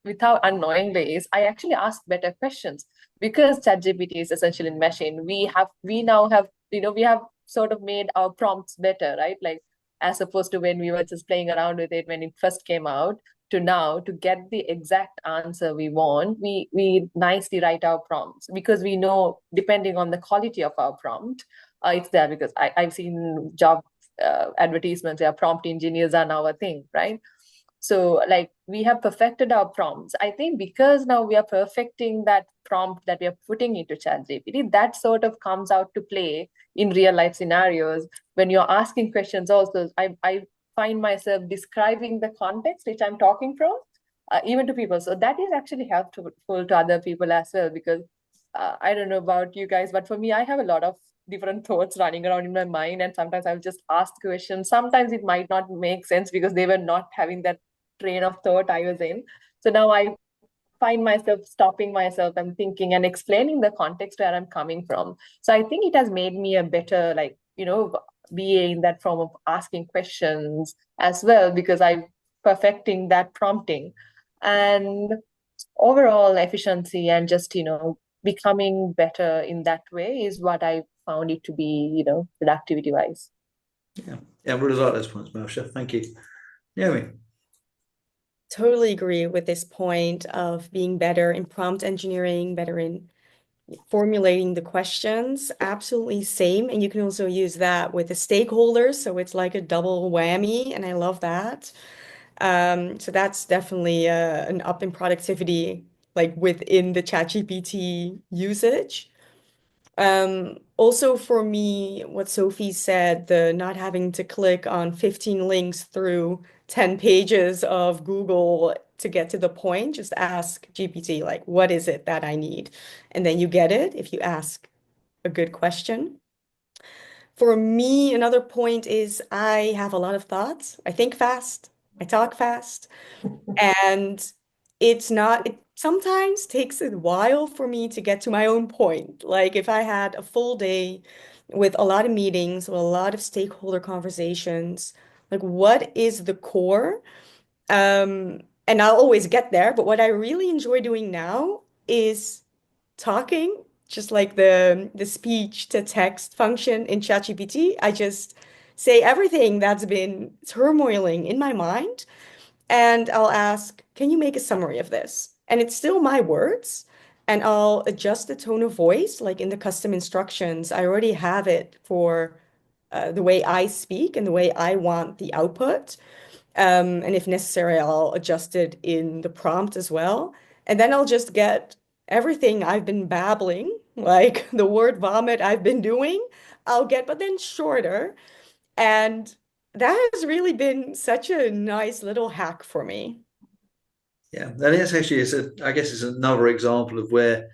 without unknowingly, is I actually ask better questions, because ChatGPT is essentially a machine. We now have we have sort of made our prompts better, right? Like, as opposed to when we were just playing around with it when it first came out, to now, to get the exact answer we want, we nicely write our prompts, because we know, depending on the quality of our prompt, it's there. Because I've seen job advertisements where prompt engineers are now a thing, right? So like, we have perfected our prompts. I think because now we are perfecting that prompt that we are putting into ChatGPT, that sort of comes out to play in real life scenarios. When you're asking questions also, I find myself describing the context which I'm talking from, even to people. So that is actually helpful to other people as well, because I don't know about you guys, but for me, I have a lot of different thoughts running around in my mind, and sometimes I'll just ask questions. Sometimes it might not make sense because they were not having that train of thought I was in. So now I find myself stopping myself and thinking and explaining the context where I'm coming from. So I think it has made me a better, BA in that form of asking questions as well, because I'm perfecting that prompting. And overall efficiency and just, becoming better in that way is what I found it to be, productivity wise. Yeah, I really like those points, Malsha. Thank you. Naomi. Totally agree with this point of being better in prompt engineering, better in formulating the questions. Absolutely same. And you can also use that with the stakeholders. So it's like a double whammy, and I love that. So that's definitely an up in productivity, like within the ChatGPT usage. Also for me, what Sophie said, the not having to click on 15 links through 10 pages of Google to get to the point, just ask GPT, like, what is it that I need? And then you get it if you ask a good question. For me, another point is I have a lot of thoughts. I think fast, I talk fast, and it sometimes takes a while for me to get to my own point. Like if I had a full day with a lot of meetings, with a lot of stakeholder conversations, like what is the core? And I'll always get there, but what I really enjoy doing now is talking, just like the speech to text function in ChatGPT. I just say everything that's been turmoiling in my mind, and I'll ask, can you make a summary of this? And it's still my words, and I'll adjust the tone of voice, like in the custom instructions. I already have it for the way I speak and the way I want the output. And if necessary, I'll adjust it in the prompt as well. And then I'll just get everything I've been babbling, like the word vomit I've been doing, I'll get, but then shorter. And that has really been such a nice little hack for me. Yeah, and it's actually, I guess it's another example of where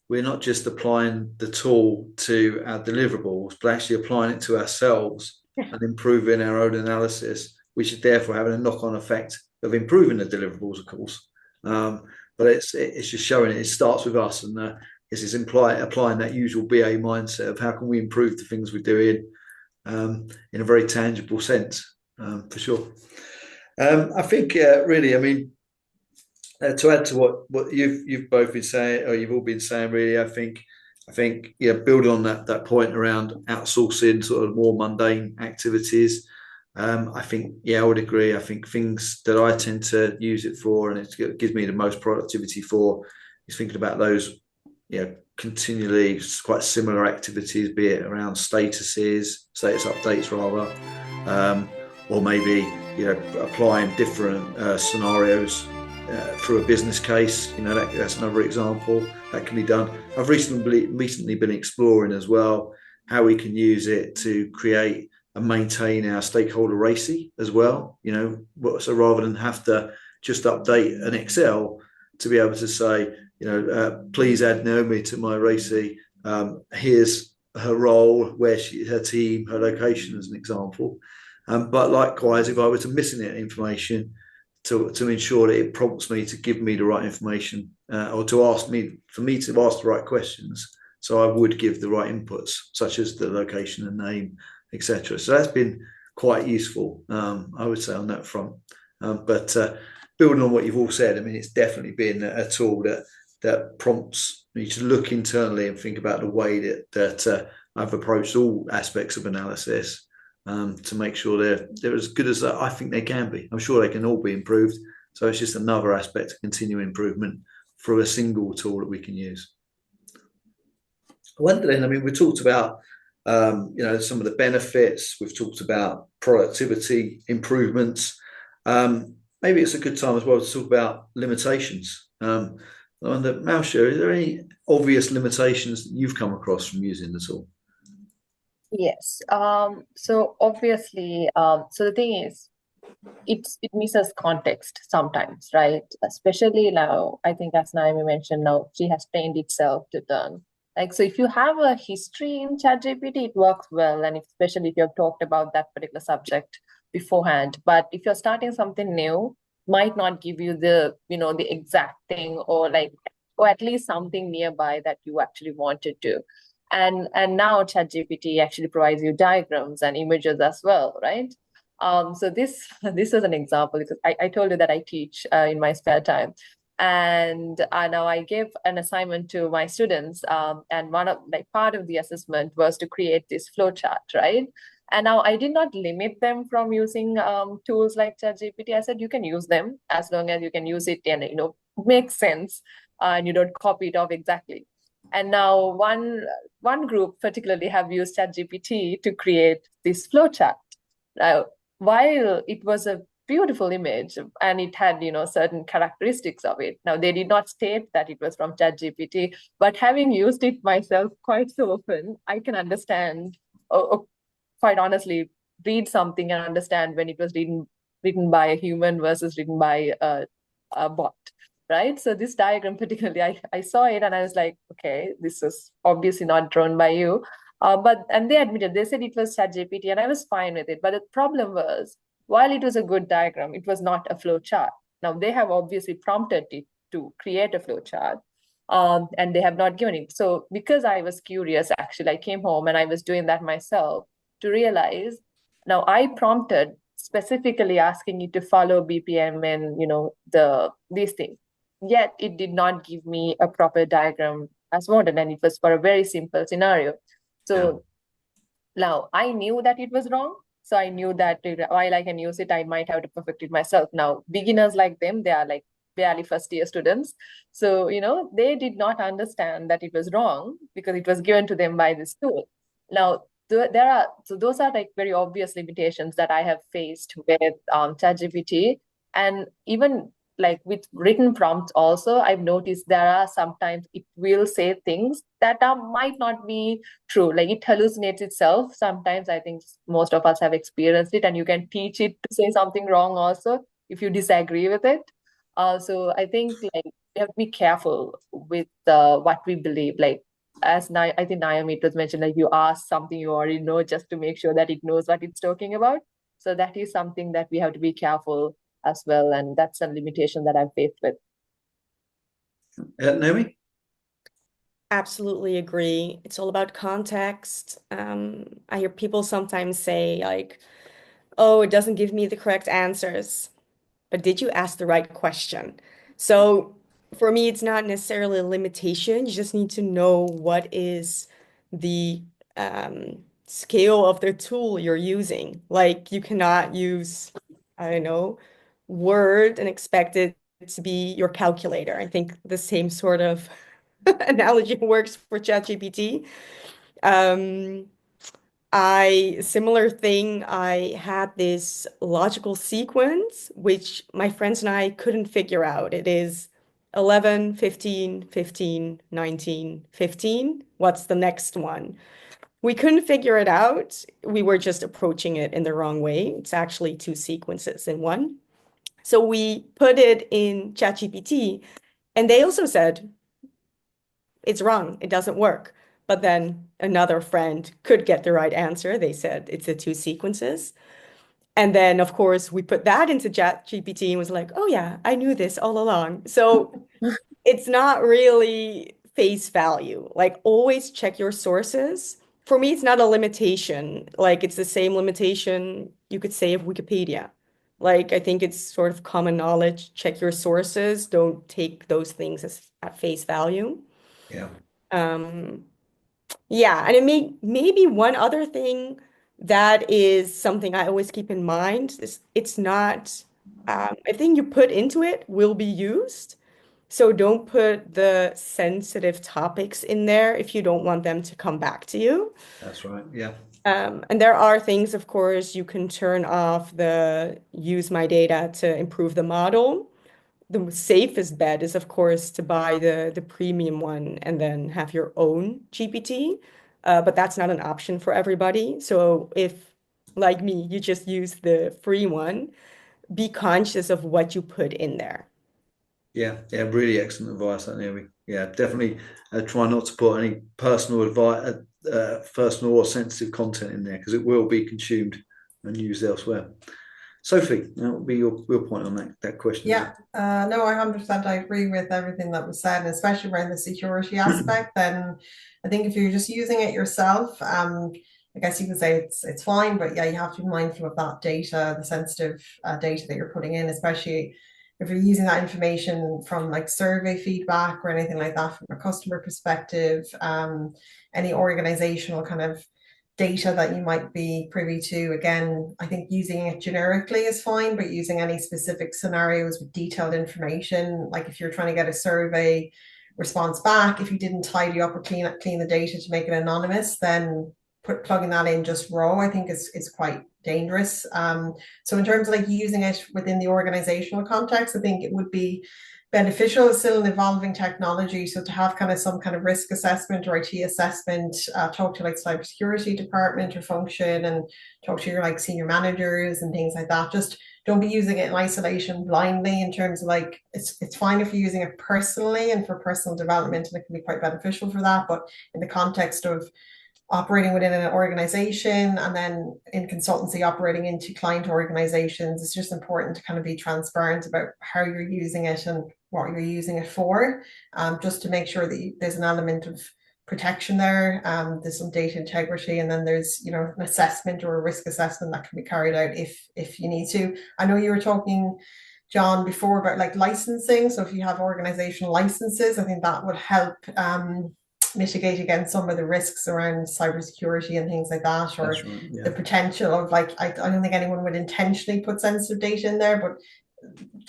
we're not just applying the tool to our deliverables, but actually applying it to ourselves and improving our own analysis, which is therefore having a knock-on effect of improving the deliverables, of course. But it's just showing it starts with us, and it's applying that usual BA mindset of how can we improve the things we're doing in a very tangible sense, for sure. I think really, I mean, To add to what you've both been saying, or you've all been saying, really, I think yeah, building on that point around outsourcing sort of more mundane activities. I think, yeah, I would agree. I think things that I tend to use it for, and it gives me the most productivity for, is thinking about those, continually quite similar activities, be it around status updates rather, or maybe applying different scenarios through a business case. That's another example that can be done. I've recently been exploring as well how we can use it to create and maintain our stakeholder RACI as well. So rather than have to just update an Excel, to be able to say, please add Naomi to my RACI. Here's her role, her team, her location as an example. But likewise, if I were to miss any information, to ensure that it prompts me to give me the right information, or for me to ask the right questions. So I would give the right inputs, such as the location and name, etc. So that's been quite useful, I would say, on that front. But building on what you've all said, I mean, it's definitely been a tool that prompts me to look internally and think about the way that I've approached all aspects of analysis, to make sure they're as good as I think they can be. I'm sure they can all be improved. So it's just another aspect of continuing improvement through a single tool that we can use. We talked about some of the benefits. We've talked about productivity improvements. Maybe it's a good time as well to talk about limitations. Malsha, are there any obvious limitations that you've come across from using the tool? Yes. So obviously, so the thing is, it misses context sometimes, right? Especially now, I think as Naomi mentioned, now she has trained itself to learn. So if you have a history in ChatGPT, it works well, and especially if you have talked about that particular subject beforehand. But if you're starting something new, might not give you the exact thing, or at least something nearby that you actually wanted to. And now ChatGPT actually provides you diagrams and images as well, right? So this is an example, because I told you that I teach in my spare time. And now I gave an assignment to my students, and part of the assessment was to create this flowchart, right? And now I did not limit them from using tools like ChatGPT. I said you can use them as long as you can use it and makes sense, and you don't copy it off exactly. And now one group particularly have used ChatGPT to create this flowchart. Now, while it was a beautiful image and it had certain characteristics of it, now they did not state that it was from ChatGPT, but having used it myself quite so often, I can understand, quite honestly, read something and understand when it was written by a human versus written by a bot, right? So this diagram particularly, I saw it and I was like, okay, this is obviously not drawn by you. And they admitted, they said it was ChatGPT, and I was fine with it. But the problem was, while it was a good diagram, it was not a flow chart. Now they have obviously prompted it to create a flow chart, and they have not given it. So because I was curious, actually, I came home and I was doing that myself to realize, now I prompted specifically asking it to follow BPM and these things. Yet it did not give me a proper diagram as modern, and it was for a very simple scenario. So now I knew that it was wrong. So I knew that while I can use it, I might have to perfect it myself. Now, beginners like them, they are like barely first-year students. So, they did not understand that it was wrong because it was given to them by this tool. Now, those are like very obvious limitations that I have faced with ChatGPT. And even like with written prompts also, I've noticed there are sometimes it will say things that might not be true. Like it hallucinates itself. Sometimes I think most of us have experienced it, and you can teach it to say something wrong also if you disagree with it. So I think we have to be careful with what we believe. I think Naomi, it was mentioned, you ask something you already know just to make sure that it knows what it's talking about. So that is something that we have to be careful as well, and that's a limitation that I'm faced with. Naomi? Absolutely agree. It's all about context. I hear people sometimes say oh, it doesn't give me the correct answers. But did you ask the right question? So for me, it's not necessarily a limitation. You just need to know what is the scale of the tool you're using. Like you cannot use, I don't know, Word and expect it to be your calculator. I think the same sort of analogy works for ChatGPT. Um, similar thing, I had this logical sequence, which my friends and I couldn't figure out. It is 11, 15, 15, 19, 15. What's the next one? We couldn't figure it out. We were just approaching it in the wrong way. It's actually two sequences in one. So we put it in ChatGPT, and they also said, it's wrong. It doesn't work. But then another friend could get the right answer. They said it's the two sequences. And then, of course, we put that into ChatGPT and was like, oh, yeah, I knew this all along. So it's not really face value. Like, always check your sources. For me, it's not a limitation. Like, it's the same limitation you could say of Wikipedia. Like, I think it's sort of common knowledge. Check your sources. Don't take those things as at face value. Yeah. Yeah, and maybe one other thing that is something I always keep in mind is it's not everything you put into it will be used. So don't put the sensitive topics in there if you don't want them to come back to you. That's right. Yeah. And there are things, of course, you can turn off the use my data to improve the model. The safest bet is, of course, to buy the premium one and then have your own GPT. But that's not an option for everybody. So if, like me, you just use the free one, be conscious of what you put in there. Yeah, really excellent advice, that Naomi. Yeah, definitely try not to put any personal advice, personal or sensitive content in there, because it will be consumed and used elsewhere. Sophie, that would be your point on that question. Yeah, no, I 100% I agree with everything that was said, and especially around the security aspect. Then I think if you're just using it yourself, I guess you can say it's fine, but yeah, you have to be mindful of that data, the sensitive data that you're putting in, especially if you're using that information from like survey feedback or anything like that from a customer perspective, any organizational kind of data that you might be privy to. Again, I think using it generically is fine, but using any specific scenarios with detailed information, like if you're trying to get a survey response back, if you didn't tidy up or clean the data to make it anonymous, then plugging that in just raw, I think is quite dangerous. So in terms of like using it within the organizational context, I think it would be beneficial. It's still an evolving technology, so to have kind of some kind of risk assessment or IT assessment, talk to like cybersecurity department or function, and talk to your like senior managers and things like that. Just don't be using it in isolation blindly, in terms of like it's fine if you're using it personally and for personal development, and it can be quite beneficial for that, but in the context of operating within an organization and then in consultancy operating into client organizations, it's just important to kind of be transparent about how you're using it and what you're using it for, just to make sure that there's an element of protection there. There's some data integrity, and then there's an assessment or a risk assessment that can be carried out if you need to. I know you were talking, John, before about like licensing. So if you have organizational licenses, I think that would help mitigate against some of the risks around cybersecurity and things like that, or right, yeah. The potential of like, I don't think anyone would intentionally put sensitive data in there, but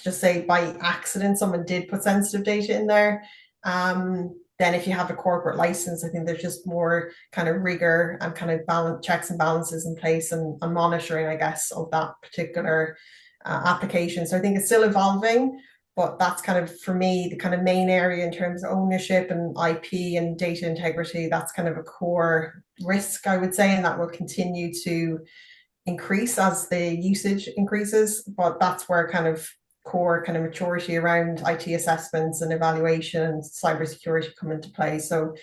just say by accident someone did put sensitive data in there, then if you have a corporate license, I think there's just more kind of rigor and kind of checks and balances in place, and monitoring, I guess, of that particular application. So I think it's still evolving, but that's kind of, for me, the kind of main area in terms of ownership and IP and data integrity. That's kind of a core risk, I would say, and that will continue to increase as the usage increases. But that's where kind of core kind of maturity around IT assessments and evaluation and cybersecurity come into play. So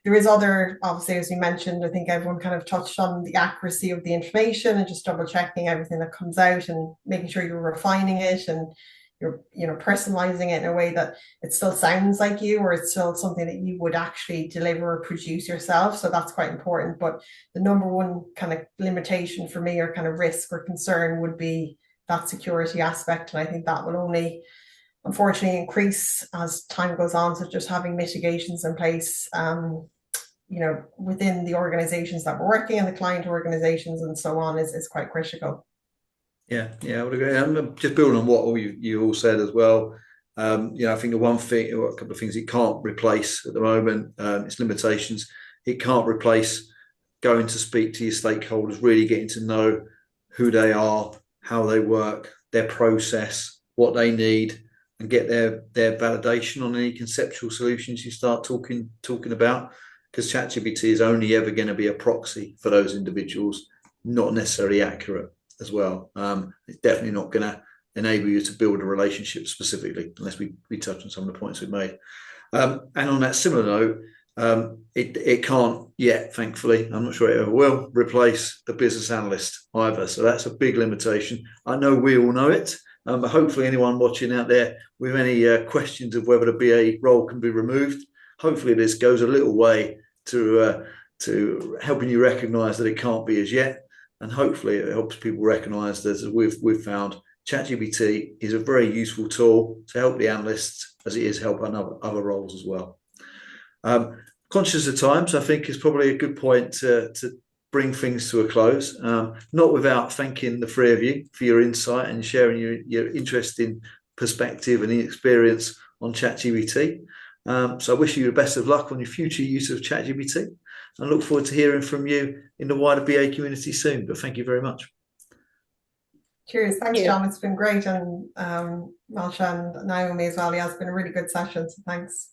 there is other, obviously, as you mentioned, I think everyone kind of touched on the accuracy of the information and just double checking everything that comes out and making sure you're refining it and you're personalizing it in a way that it still sounds like you, or it's still something that you would actually deliver or produce yourself. So that's quite important. But the number one kind of limitation for me, or kind of risk or concern, would be that security aspect. And I think that will only unfortunately increase as time goes on. So just having mitigations in place, within the organizations that we're working in, the client organizations and so on is quite critical. Yeah, I would agree. And just building on what you all said as well. I think the one thing, or a couple of things it can't replace at the moment, its limitations. It can't replace going to speak to your stakeholders, really getting to know who they are, how they work, their process, what they need, and get their validation on any conceptual solutions you start talking about. Because ChatGPT is only ever going to be a proxy for those individuals, not necessarily accurate as well. It's definitely not going to enable you to build a relationship specifically, unless we touch on some of the points we've made. And on that similar note, it can't yet, thankfully, I'm not sure it ever will, replace the business analyst either. So that's a big limitation. I know we all know it, but hopefully anyone watching out there with any questions of whether the BA role can be removed, hopefully this goes a little way to helping you recognise that it can't be as yet. And hopefully it helps people recognise that, as we've found, ChatGPT is a very useful tool to help the analysts, as it is help other roles as well. Conscious of time, so I think it's probably a good point to bring things to a close. Not without thanking the three of you for your insight and sharing your interesting perspective and experience on ChatGPT. So I wish you the best of luck on your future use of ChatGPT. I look forward to hearing from you in the wider BA community soon. But thank you very much. Cheers. Thanks, John. It's been great. And Malsha and Naomi as well. Yeah, it's been a really good session. So thanks.